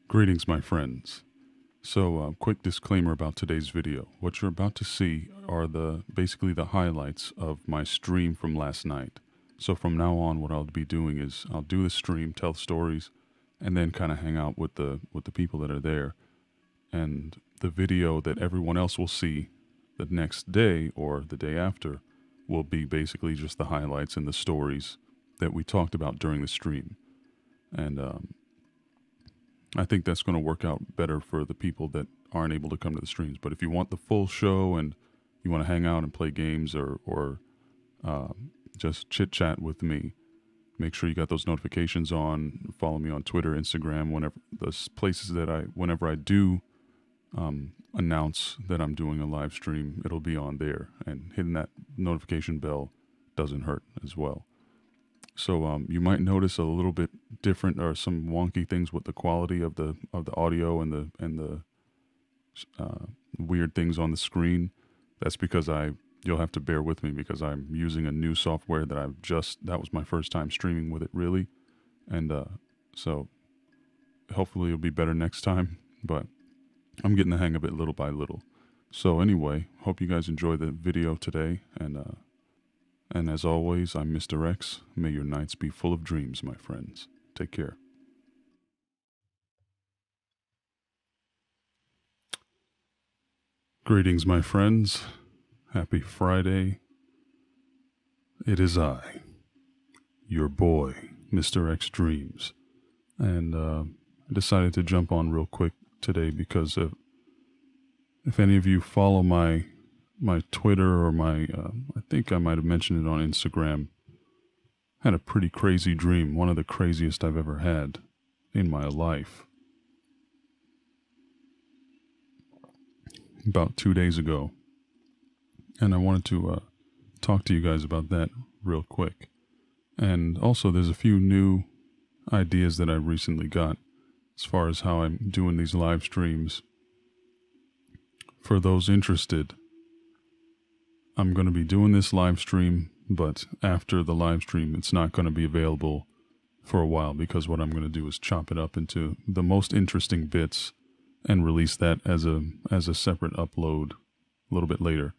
Greetings, my friends. So, quick disclaimer about today's video. What you're about to see are basically the highlights of my stream from last night. So from now on, what I'll be doing is I'll do the stream, tell stories, and then kind of hang out with the people that are there. And the video that everyone else will see the next day or the day after will be basically just the highlights and the stories that we talked about during the stream. And I think that's going to work out better for the people that aren't able to come to the streams. But if you want the full show and you want to hang out and play games or just chit chat with me, make sure you got those notifications on. Follow me on Twitter, Instagram, whenever those places that whenever I do announce that I'm doing a live stream, it'll be on there, and hitting that notification bell doesn't hurt as well. So you might notice a little bit different or some wonky things with the quality of the audio and the weird things on the screen. That's because you'll have to bear with me because I'm using a new software that that was my first time streaming with it really. And so hopefully it'll be better next time, but I'm getting the hang of it little by little. So anyway, hope you guys enjoy the video today, and as always, I'm Mr. X. May your nights be full of dreams, my friends. Take care. Greetings, my friends. Happy Friday. It is I, your boy, mr.xdreams. And I decided to jump on real quick today because if any of you follow my Twitter or I think I might have mentioned it on Instagram, had a pretty crazy dream, one of the craziest I've ever had in my life. About 2 days ago. And I wanted to talk to you guys about that real quick. And also there's a few new ideas that I recently got as far as how I'm doing these live streams. For those interested, I'm going to be doing this live stream, but after the live stream, it's not going to be available for a while because what I'm going to do is chop it up into the most interesting bits and release that as a separate upload a little bit later.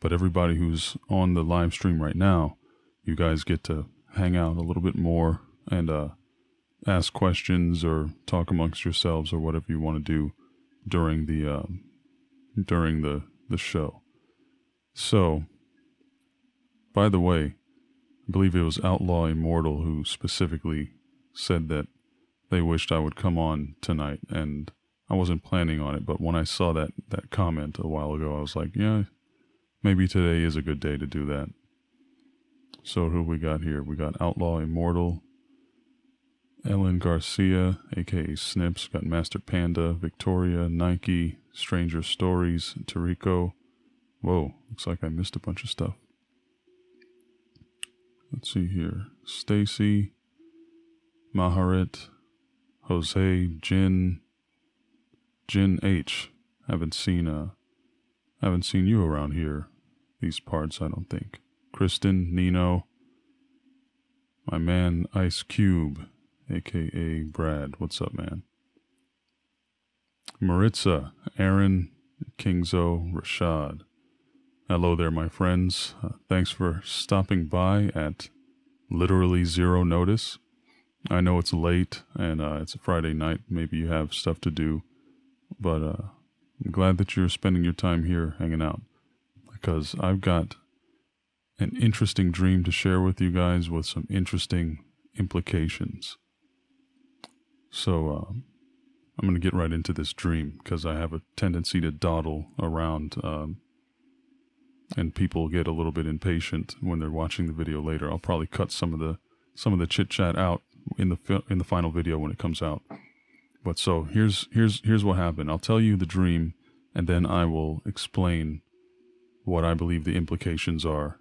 But everybody who's on the live stream right now, you guys get to hang out a little bit more and ask questions or talk amongst yourselves or whatever you want to do during the show. So, by the way, I believe it was Outlaw Immortal who specifically said that they wished I would come on tonight, and I wasn't planning on it, but when I saw that comment a while ago, I was like, yeah, maybe today is a good day to do that. So who we got here? We got Outlaw Immortal, Ellen Garcia, aka Snips, got Master Panda, Victoria, Nike, Stranger Stories, Tariko. Whoa, looks like I missed a bunch of stuff. Let's see here. Stacy, Maharet, Jose, Jin H. Haven't seen you around here, these parts, I don't think. Kristen, Nino, my man Ice Cube, aka Brad. What's up, man? Maritza, Aaron, Kingzo, Rashad. Hello there, my friends. Thanks for stopping by at literally zero notice. I know it's late and it's a Friday night. Maybe you have stuff to do, but I'm glad that you're spending your time here hanging out because I've got an interesting dream to share with you guys with some interesting implications. So I'm going to get right into this dream because I have a tendency to dawdle around and people get a little bit impatient when they're watching the video later. I'll probably cut some of the chit chat out in the final video when it comes out. But so here's what happened. I'll tell you the dream, and then I will explain what I believe the implications are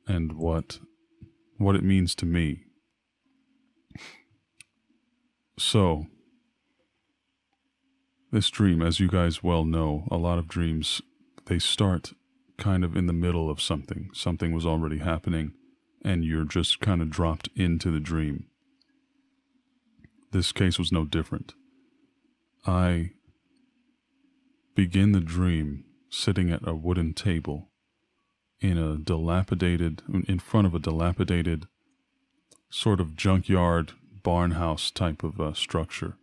and what it means to me. So this dream, as you guys well know, a lot of dreams, they start kind of in the middle of something. Something was already happening, and you're just kind of dropped into the dream. This case was no different. I begin the dream sitting at a wooden table in front of a dilapidated sort of junkyard barn house type of structure.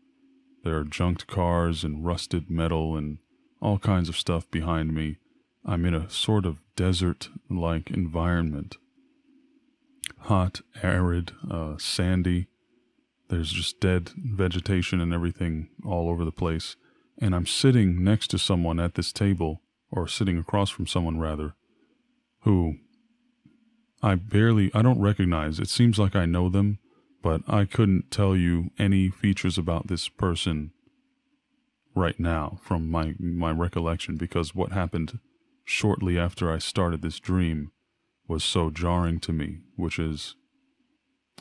There are junked cars and rusted metal and all kinds of stuff behind me. I'm in a sort of desert-like environment. Hot, arid, sandy. There's just dead vegetation and everything all over the place. And I'm sitting next to someone at this table, or sitting across from someone rather, who I don't recognize. It seems like I know them, but I couldn't tell you any features about this person right now from my recollection, because what happened shortly after I started this dream was so jarring to me, which is,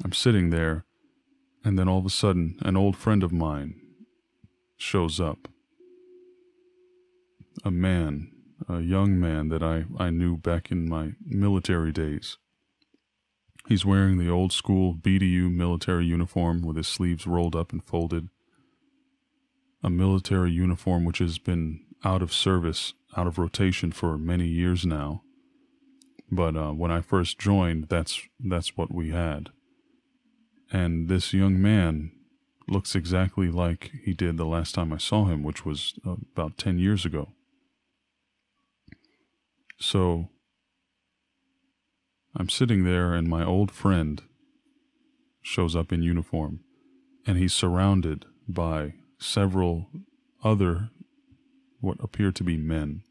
I'm sitting there, and then all of a sudden, an old friend of mine shows up. A young man that I knew back in my military days. He's wearing the old school BDU military uniform with his sleeves rolled up and folded. A military uniform which has been out of service, out of rotation for many years now. But when I first joined, that's what we had. And this young man looks exactly like he did the last time I saw him, which was about 10 years ago. So I'm sitting there, and my old friend shows up in uniform, and he's surrounded by several other what appear to be men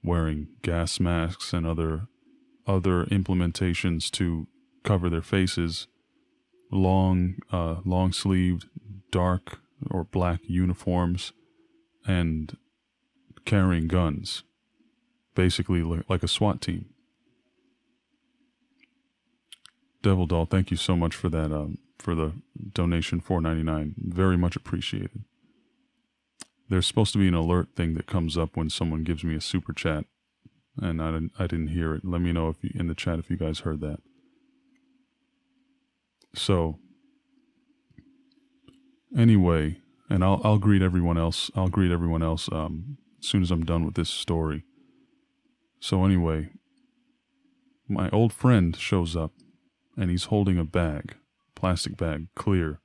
wearing gas masks and other implementations to cover their faces, long-sleeved, dark or black uniforms, and carrying guns, basically like a SWAT team. Devil Doll, thank you so much for that, for the donation, $4.99. Very much appreciated. There's supposed to be an alert thing that comes up when someone gives me a super chat, and I didn't hear it. Let me know in the chat if you guys heard that. So, anyway, and I'll greet everyone else. I'll greet everyone else as soon as I'm done with this story. So anyway, my old friend shows up, and he's holding a bag, plastic bag, clear.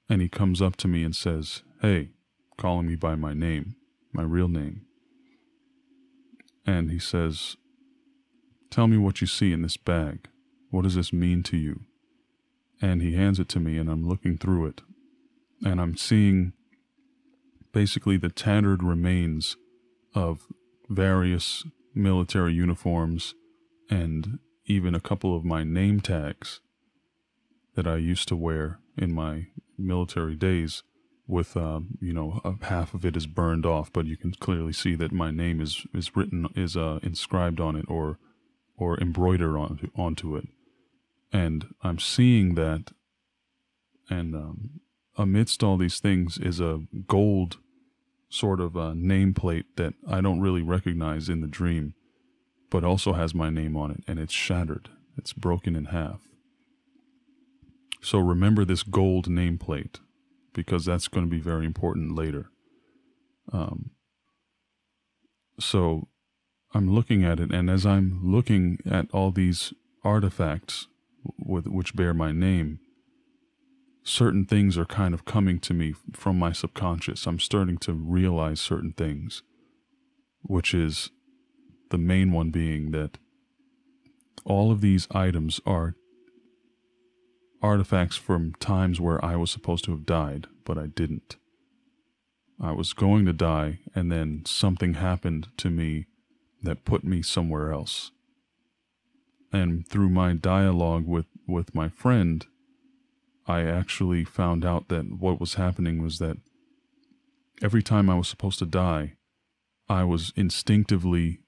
And he comes up to me and says, "Hey," calling me by my name, my real name. And he says, "Tell me what you see in this bag. What does this mean to you?" And he hands it to me, and I'm looking through it. And I'm seeing basically the tattered remains of various military uniforms and even a couple of my name tags that I used to wear in my military days with, half of it is burned off, but you can clearly see that my name is inscribed on it or embroidered onto it. And I'm seeing that, and amidst all these things is a gold sort of nameplate that I don't really recognize in the dream, but also has my name on it, and it's shattered. It's broken in half. So remember this gold nameplate, because that's going to be very important later. So I'm looking at it, and as I'm looking at all these artifacts which bear my name, certain things are kind of coming to me from my subconscious. I'm starting to realize certain things, which is the main one being that all of these items are artifacts from times where I was supposed to have died, but I didn't. I was going to die, and then something happened to me that put me somewhere else. And through my dialogue with my friend, I actually found out that what was happening was that every time I was supposed to die, I was instinctively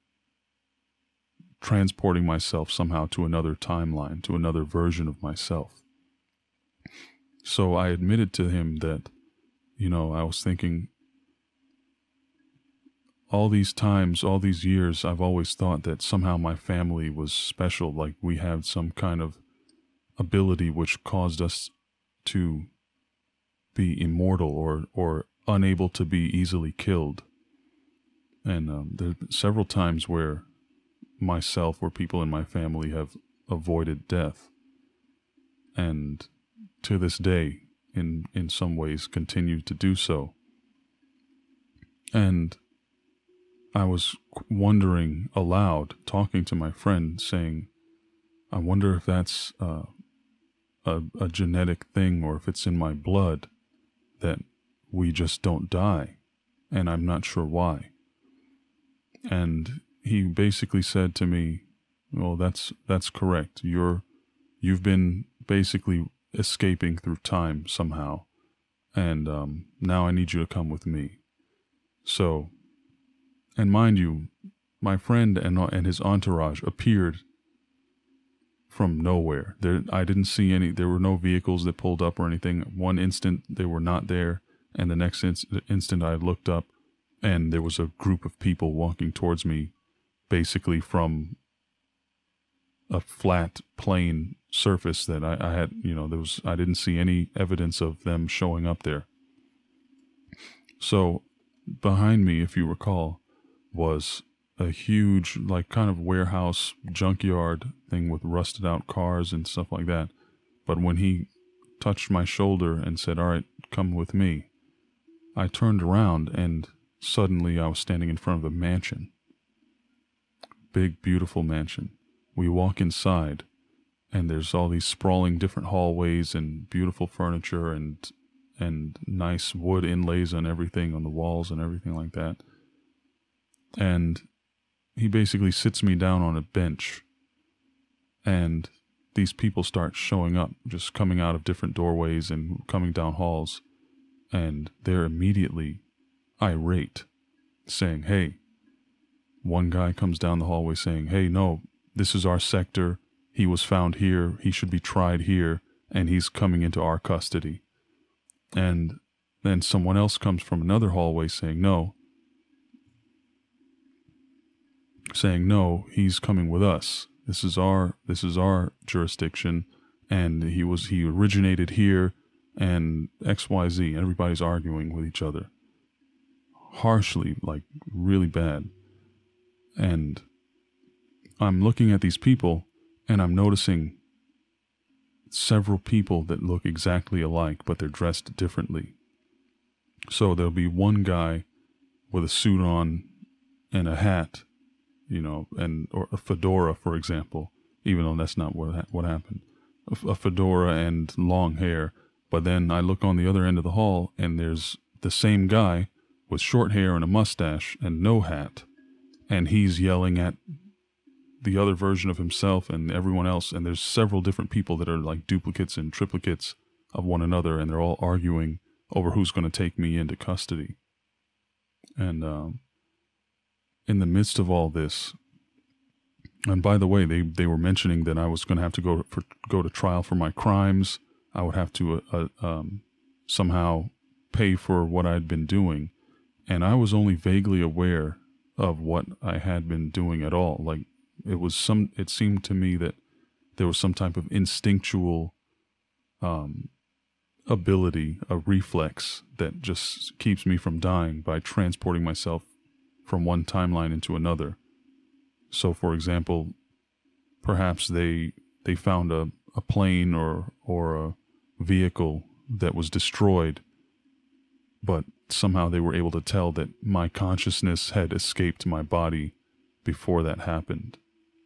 transporting myself somehow to another timeline, to another version of myself. So I admitted to him that, I was thinking, all these times, all these years, I've always thought that somehow my family was special, like we had some kind of ability which caused us to be immortal or unable to be easily killed. And there are several times where myself or people in my family have avoided death. And to this day, in some ways, continue to do so. And I was wondering aloud, talking to my friend, saying, I wonder if that's a genetic thing, or if it's in my blood that we just don't die, and I'm not sure why. And he basically said to me, well, that's correct. You've been basically escaping through time somehow, and now I need you to come with me. So, and mind you, my friend and his entourage appeared from nowhere. I didn't see any. There were no vehicles that pulled up or anything. One instant they were not there, and the next instant I looked up, and there was a group of people walking towards me, basically from a flat, plain surface that I had. I didn't see any evidence of them showing up there. So behind me, if you recall, was a huge, like, kind of warehouse junkyard thing with rusted out cars and stuff like that. But when he touched my shoulder and said, all right, come with me, I turned around and suddenly I was standing in front of a mansion. Big, beautiful mansion. We walk inside and there's all these sprawling different hallways and beautiful furniture and nice wood inlays on everything, on the walls and everything like that. And he basically sits me down on a bench, and these people start showing up, just coming out of different doorways and coming down halls, and they're immediately irate, saying, hey, one guy comes down the hallway saying, hey, no, this is our sector, he was found here, he should be tried here, and he's coming into our custody. And then someone else comes from another hallway saying, no, he's coming with us. This is our jurisdiction, and he originated here, and XYZ. Everybody's arguing with each other. Harshly, like really bad. And I'm looking at these people, and I'm noticing several people that look exactly alike, but they're dressed differently. So there'll be one guy with a suit on and a hat, or a fedora, for example, even though that's not what happened. A fedora and long hair. But then I look on the other end of the hall, and there's the same guy with short hair and a mustache and no hat, and he's yelling at the other version of himself and everyone else, and there's several different people that are like duplicates and triplicates of one another, and they're all arguing over who's going to take me into custody. And in the midst of all this, and by the way, they were mentioning that I was going to have to go to trial for my crimes. I would have to somehow pay for what I'd been doing, and I was only vaguely aware of what I had been doing at all. Like, it seemed to me that there was some type of instinctual ability, a reflex that just keeps me from dying by transporting myself from one timeline into another. So, for example, perhaps they found a plane or a vehicle that was destroyed, but somehow they were able to tell that my consciousness had escaped my body before that happened.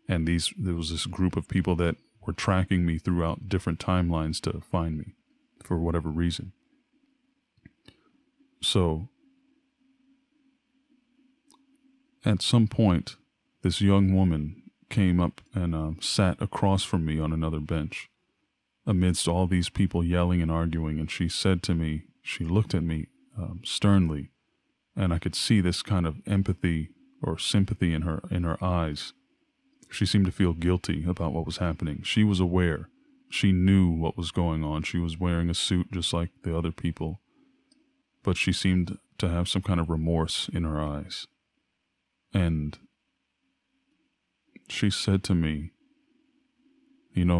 And there was this group of people that were tracking me throughout different timelines to find me for whatever reason. So, at some point, this young woman came up and sat across from me on another bench amidst all these people yelling and arguing, and she said to me, she looked at me sternly, and I could see this kind of empathy or sympathy in her eyes. She seemed to feel guilty about what was happening. She was aware. She knew what was going on. She was wearing a suit just like the other people, but she seemed to have some kind of remorse in her eyes. And she said to me,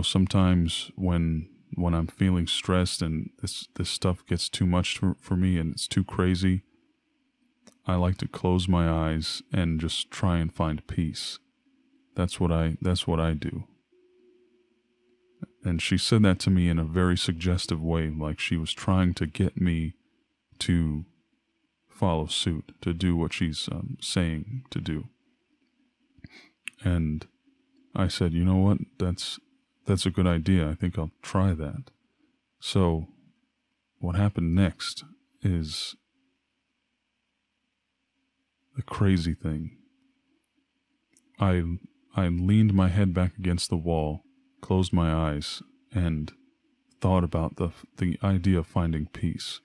sometimes when when I'm feeling stressed and this stuff gets too much for me and it's too crazy, I like to close my eyes and just try and find peace. That's what I do. And she said that to me in a very suggestive way, like she was trying to get me to follow suit, to do what she's saying to do. And I said, you know what, that's a good idea. I think I'll try that. So what happened next is the crazy thing. I leaned my head back against the wall, closed my eyes, and thought about the idea of finding peace.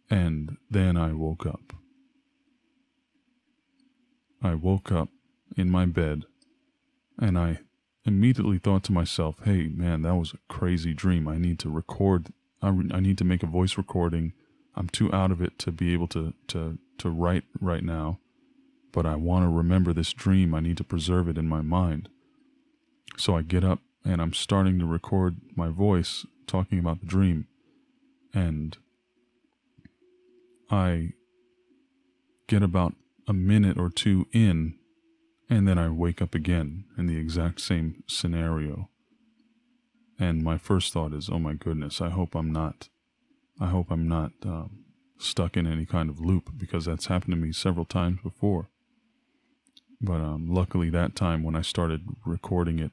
And then I woke up. I woke up in my bed, and I immediately thought to myself, hey man, that was a crazy dream. I need to record. I need to make a voice recording. I'm too out of it to be able to write right now, but I want to remember this dream. I need to preserve it in my mind. So I get up and I'm starting to record my voice talking about the dream, and I get about a minute or two in, and then I wake up again in the exact same scenario. And my first thought is, oh my goodness, I hope I'm not stuck in any kind of loop, because that's happened to me several times before. But luckily that time when I started recording it,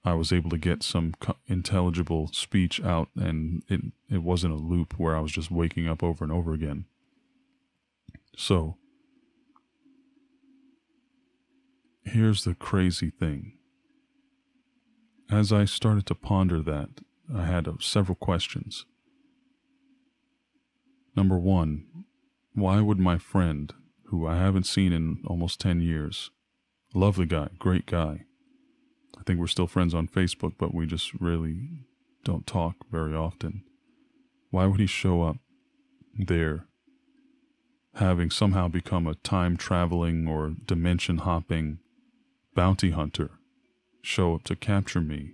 I was able to get some intelligible speech out, and it wasn't a loop where I was just waking up over and over again. So here's the crazy thing. As I started to ponder that, I had several questions. Number one, why would my friend, who I haven't seen in almost 10 years, lovely guy, great guy, I think we're still friends on Facebook, but we just really don't talk very often. Why would he show up there, having somehow become a time-traveling or dimension-hopping bounty hunter, show up to capture me,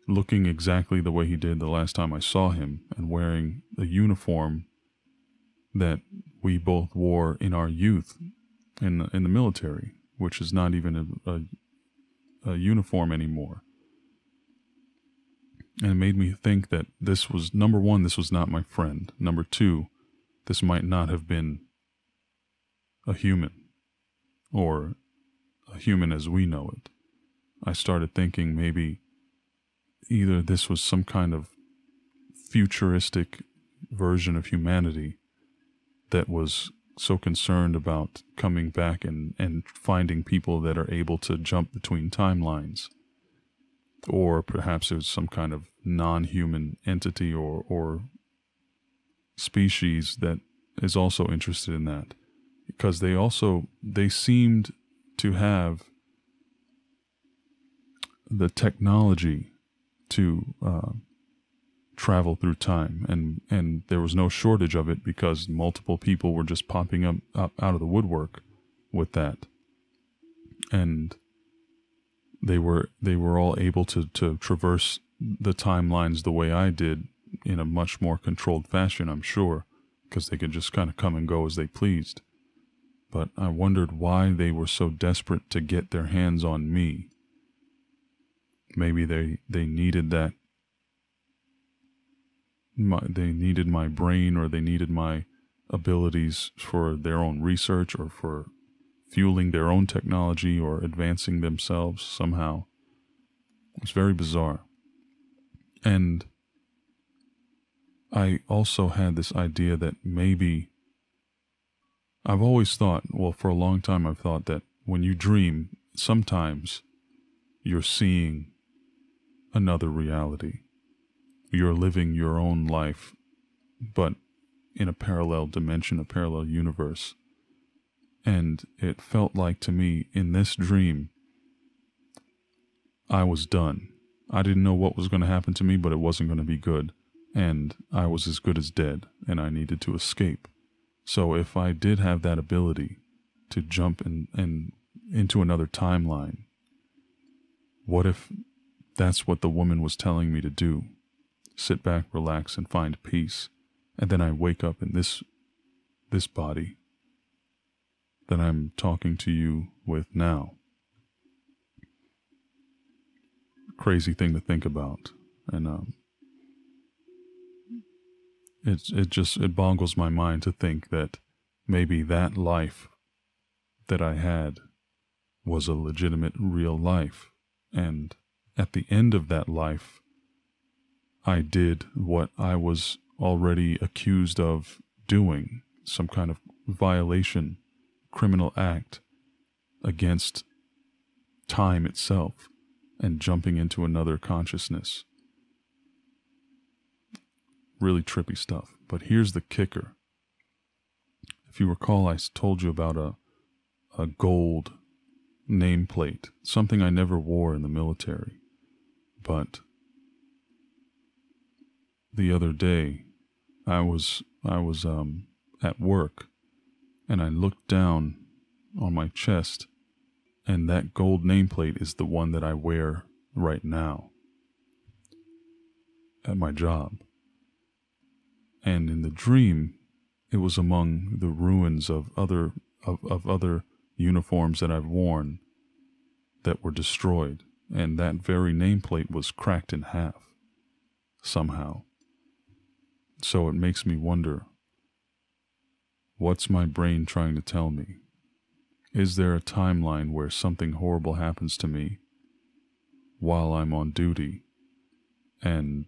looking exactly the way he did the last time I saw him, and wearing a uniform that we both wore in our youth in the military, which is not even a uniform anymore. And it made me think that this was, number one, this was not my friend. Number two, this might not have been a human, or a human as we know it. I started thinking maybe either this was some kind of futuristic version of humanity that was so concerned about coming back and finding people that are able to jump between timelines. Or perhaps it was some kind of non-human entity or species that is also interested in that. Because they seemed to have the technology to travel through time, and there was no shortage of it, because multiple people were just popping up out of the woodwork with that, and they were all able to traverse the timelines the way I did, in a much more controlled fashion, I'm sure, because they could just kind of come and go as they pleased. But I wondered why they were so desperate to get their hands on me. Maybe they needed that. They needed my brain, or they needed my abilities for their own research, or for fueling their own technology, or advancing themselves somehow. It's very bizarre. And I also had this idea that maybe, I've always thought, well, for a long time I've thought that when you dream, sometimes you're seeing another reality. You're living your own life, but in a parallel dimension, a parallel universe. And it felt like to me, in this dream, I was done. I didn't know what was going to happen to me, but it wasn't going to be good. And I was as good as dead, and I needed to escape. So if I did have that ability to jump and into another timeline, what if That's what the woman was telling me to do. Sit back, relax, and find peace. And then I wake up in this body that I'm talking to you with now. Crazy thing to think about. And it boggles my mind to think that maybe that life that I had was a legitimate real life. And at the end of that life, I did what I was already accused of doing, some kind of violation, criminal act against time itself, and jumping into another consciousness. Really trippy stuff. But here's the kicker. If you recall, I told you about a gold nameplate, something I never wore in the military. But the other day, I was at work, and I looked down on my chest, and that gold nameplate is the one that I wear right now at my job. And in the dream, it was among the ruins of other uniforms that I've worn that were destroyed, and that very nameplate was cracked in half somehow. So it makes me wonder, what's my brain trying to tell me? Is there a timeline where something horrible happens to me while I'm on duty, and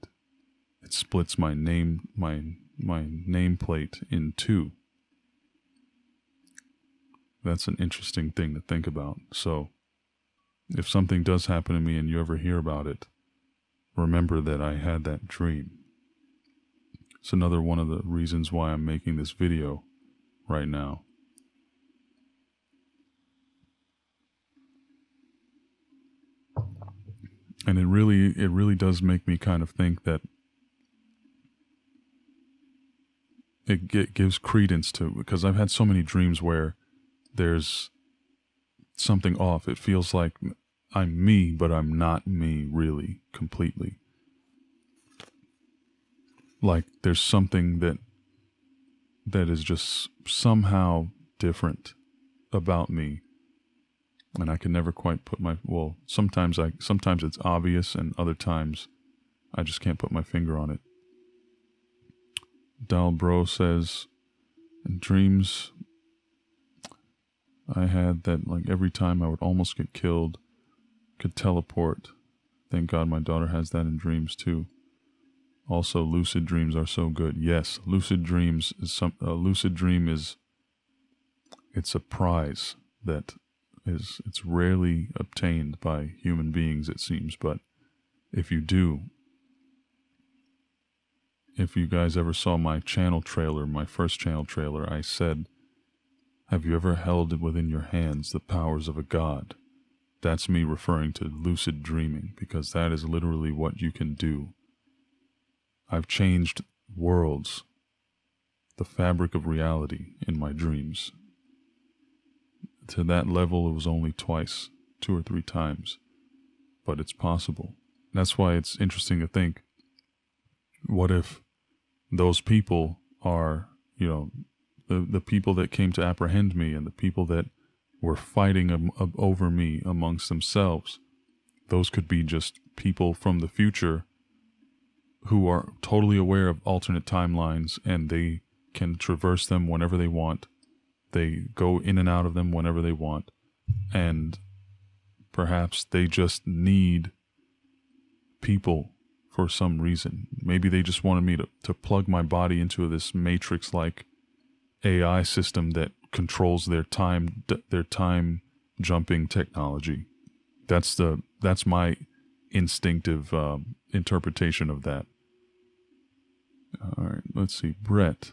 it splits my nameplate in two? That's an interesting thing to think about. So if something does happen to me and you ever hear about it, remember that I had that dream. It's another one of the reasons why I'm making this video right now. And it really does make me kind of think that it gives credence to, because I've had so many dreams where there's something off. It feels like I'm me, but I'm not me really completely. Like there's something that is just somehow different about me, and I can never quite put sometimes it's obvious, and other times I just can't put my finger on it. Dalbro says, in dreams I had that, like, every time I would almost get killed, could teleport. Thank God my daughter has that in dreams too. Also, lucid dreams are so good. Yes, lucid dreams is a lucid dream is, it's a prize that it's rarely obtained by human beings, it seems, but if you do, if you guys ever saw my channel trailer, my first channel trailer, I said, have you ever held within your hands the powers of a god? That's me referring to lucid dreaming, because that is literally what you can do. I've changed worlds, the fabric of reality, in my dreams. To that level, it was only twice, 2 or 3 times, but it's possible. That's why it's interesting to think, what if those people are, the people that came to apprehend me and the people that were fighting over me amongst themselves, those could be just people from the future who are totally aware of alternate timelines, and they can traverse them whenever they want. They go in and out of them whenever they want, and perhaps they just need people for some reason. Maybe they just wanted me to plug my body into this matrix-like AI system that controls their time jumping technology. That's my instinctive interpretation of that. All right, let's see. Brett.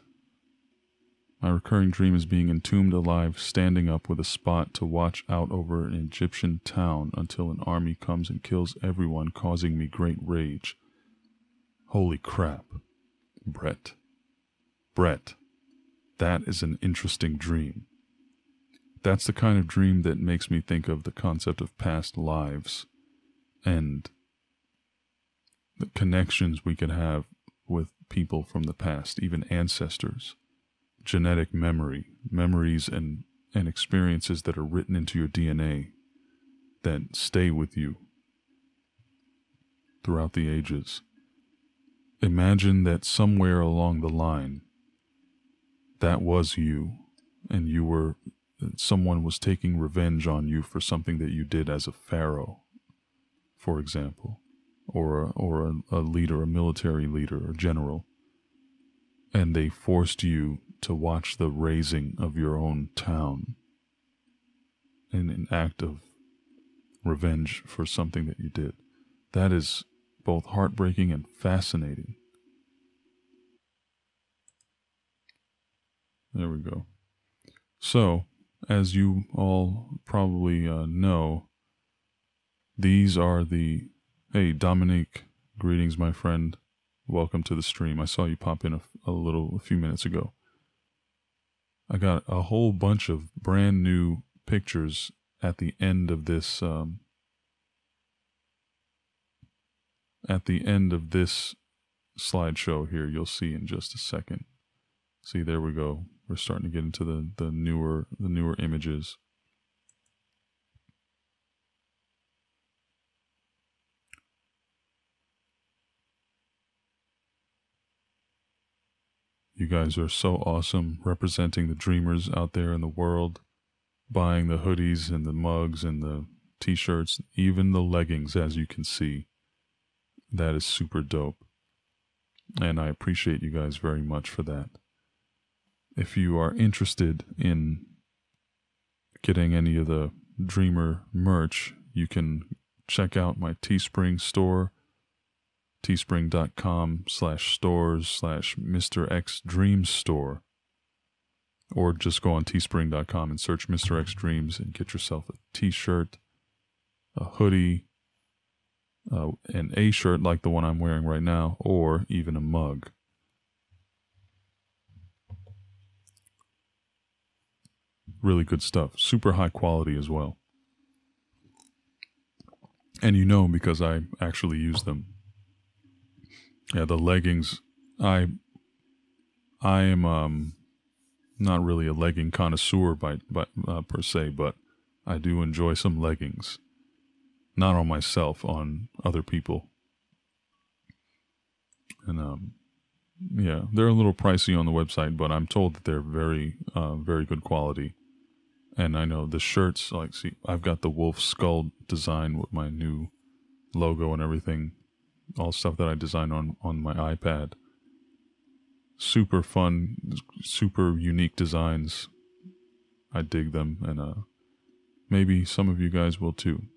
My recurring dream is being entombed alive, standing up with a spot to watch out over an Egyptian town until an army comes and kills everyone, causing me great rage. Holy crap. Brett. That is an interesting dream. That's the kind of dream that makes me think of the concept of past lives. And the connections we could have with people from the past, even ancestors, genetic memories and experiences that are written into your DNA that stay with you throughout the ages. Imagine that somewhere along the line, that was you, and someone was taking revenge on you for something that you did as a pharaoh, for example, or a leader, a military leader or general, and they forced you to watch the razing of your own town in an act of revenge for something that you did. That is both heartbreaking and fascinating. There we go. So, as you all probably know, these are the... Hey, Dominique, greetings, my friend. Welcome to the stream. I saw you pop in a few minutes ago. I got a whole bunch of brand new pictures at the end of this slideshow here. You'll see in just a second. See, there we go. We're starting to get into the newer images. You guys are so awesome, representing the dreamers out there in the world, buying the hoodies and the mugs and the t-shirts, even the leggings, as you can see. That is super dope. And I appreciate you guys very much for that. If you are interested in getting any of the Dreamer merch, you can check out my Teespring store, teespring.com/stores/mr.xdreams store, or just go on teespring.com and search mr.xdreams and get yourself a t-shirt, a hoodie, an A shirt like the one I'm wearing right now, or even a mug. Really good stuff. Super high quality as well. And you know, because I actually use them. Yeah, the leggings, I am not really a legging connoisseur per se, but I do enjoy some leggings. Not on myself, on other people. And yeah, they're a little pricey on the website, but I'm told that they're very good quality. And I know the shirts, like, see, I've got the wolf skull design with my new logo and everything. All stuff that I designed on my iPad. Super fun, super unique designs. I dig them, and maybe some of you guys will too.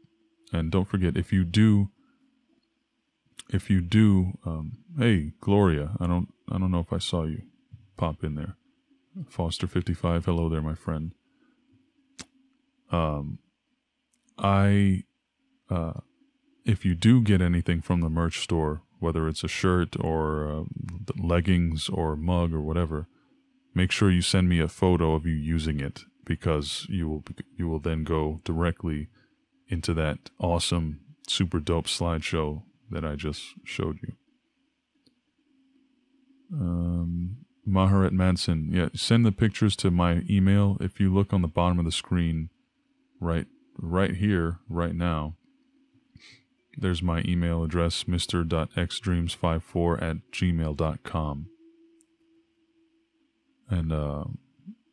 And don't forget, if you do, hey, Gloria, I don't know if I saw you pop in there. Foster55, hello there, my friend. If you do get anything from the merch store, whether it's a shirt or leggings or mug or whatever, make sure you send me a photo of you using it, because you will then go directly into that awesome, super dope slideshow that I just showed you. Maharet Manson, yeah, send the pictures to my email. If you look on the bottom of the screen, right here, right now, there's my email address, mr.xdreams54@gmail.com. And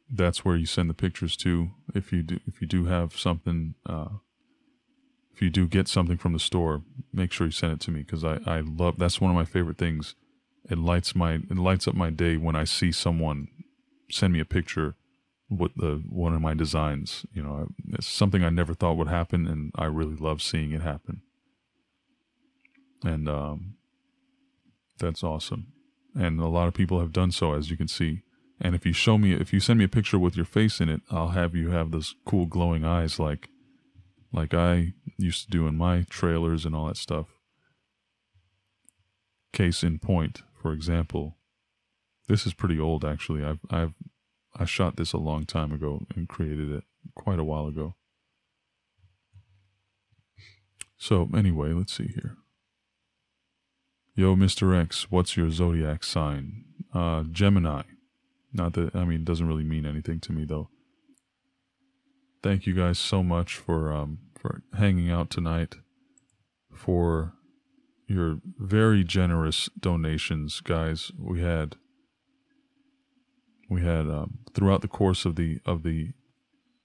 that's where you send the pictures to. If you do have something, if you do get something from the store, make sure you send it to me, because I love, that's one of my favorite things. It lights up my day when I see someone send me a picture with one of my designs. You know, it's something I never thought would happen, and I really love seeing it happen. And that's awesome. And a lot of people have done so, as you can see. And if you send me a picture with your face in it, I'll have you have those cool glowing eyes like I used to do in my trailers and all that stuff. Case in point, for example, this is pretty old actually. I shot this a long time ago and created it quite a while ago. So anyway, let's see here. Yo, Mr. X, what's your zodiac sign? Gemini. Not that, I mean, it doesn't really mean anything to me, though. Thank you guys so much for hanging out tonight, for your very generous donations, guys. We had throughout the course of the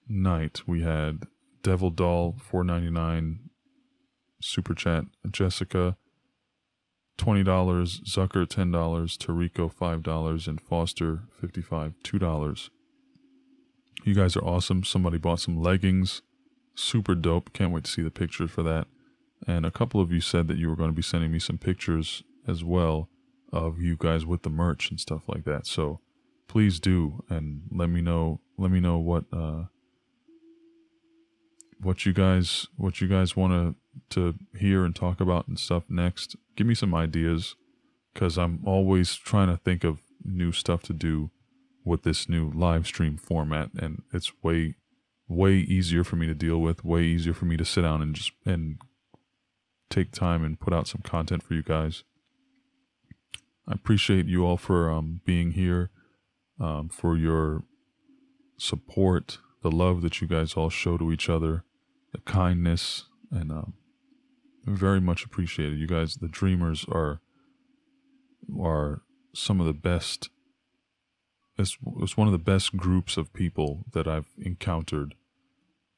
night, we had Devil Doll $4.99 super chat, Jessica $20, Zucker $10, Tariko $5, and Foster 55 $2. You guys are awesome. Somebody bought some leggings, super dope. Can't wait to see the pictures for that. And a couple of you said that you were going to be sending me some pictures as well of you guys with the merch and stuff like that. So please do, and let me know what you guys want to hear and talk about and stuff next. Give me some ideas, because I'm always trying to think of new stuff to do with this new live stream format, and it's way easier for me to deal with, way easier for me to sit down and take time and put out some content for you guys. I appreciate you all for being here, for your support, the love that you guys all show to each other, the kindness, and very much appreciated. You guys, the Dreamers, are some of the best. It's one of the best groups of people that I've encountered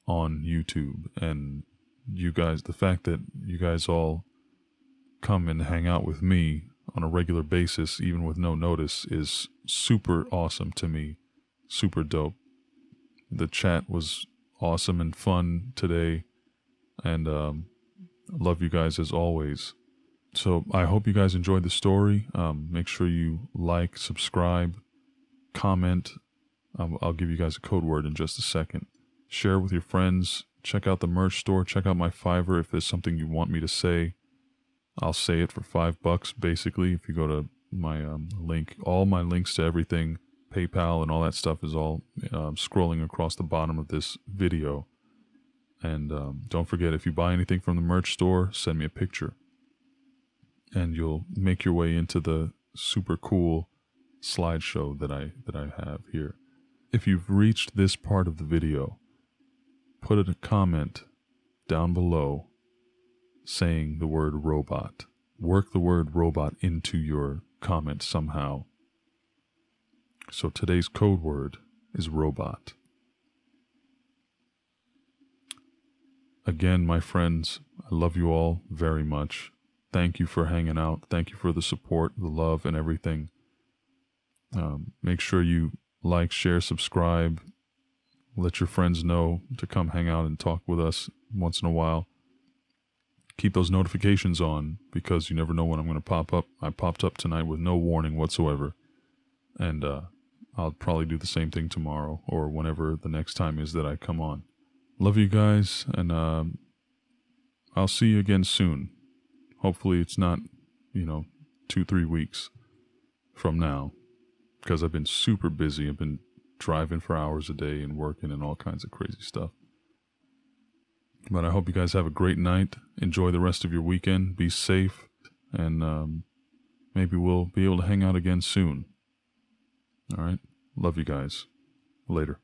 on YouTube, and you guys, the fact that you guys all come and hang out with me on a regular basis, even with no notice, is super awesome to me. Super dope. The chat was awesome and fun today, and love you guys as always. So I hope you guys enjoyed the story. Make sure you like, subscribe, comment. I'll give you guys a code word in just a second. Share with your friends. Check out the merch store. Check out my Fiverr if there's something you want me to say. I'll say it for $5 basically. If you go to my link, all my links to everything, PayPal and all that stuff is all scrolling across the bottom of this video. And don't forget, if you buy anything from the merch store, send me a picture, and you'll make your way into the super cool slideshow that I have here. If you've reached this part of the video, put a comment down below saying the word robot. Work the word robot into your comment somehow. So today's code word is robot. Again, my friends, I love you all very much. Thank you for hanging out. Thank you for the support, the love, and everything. Make sure you like, share, subscribe. Let your friends know to come hang out and talk with us once in a while. Keep those notifications on, because you never know when I'm going to pop up. I popped up tonight with no warning whatsoever. And I'll probably do the same thing tomorrow or whenever the next time is that I come on. Love you guys, and I'll see you again soon. Hopefully it's not, 2-3 weeks from now, because I've been super busy. I've been driving for hours a day and working and all kinds of crazy stuff. But I hope you guys have a great night. Enjoy the rest of your weekend. Be safe, and maybe we'll be able to hang out again soon. All right? Love you guys. Later.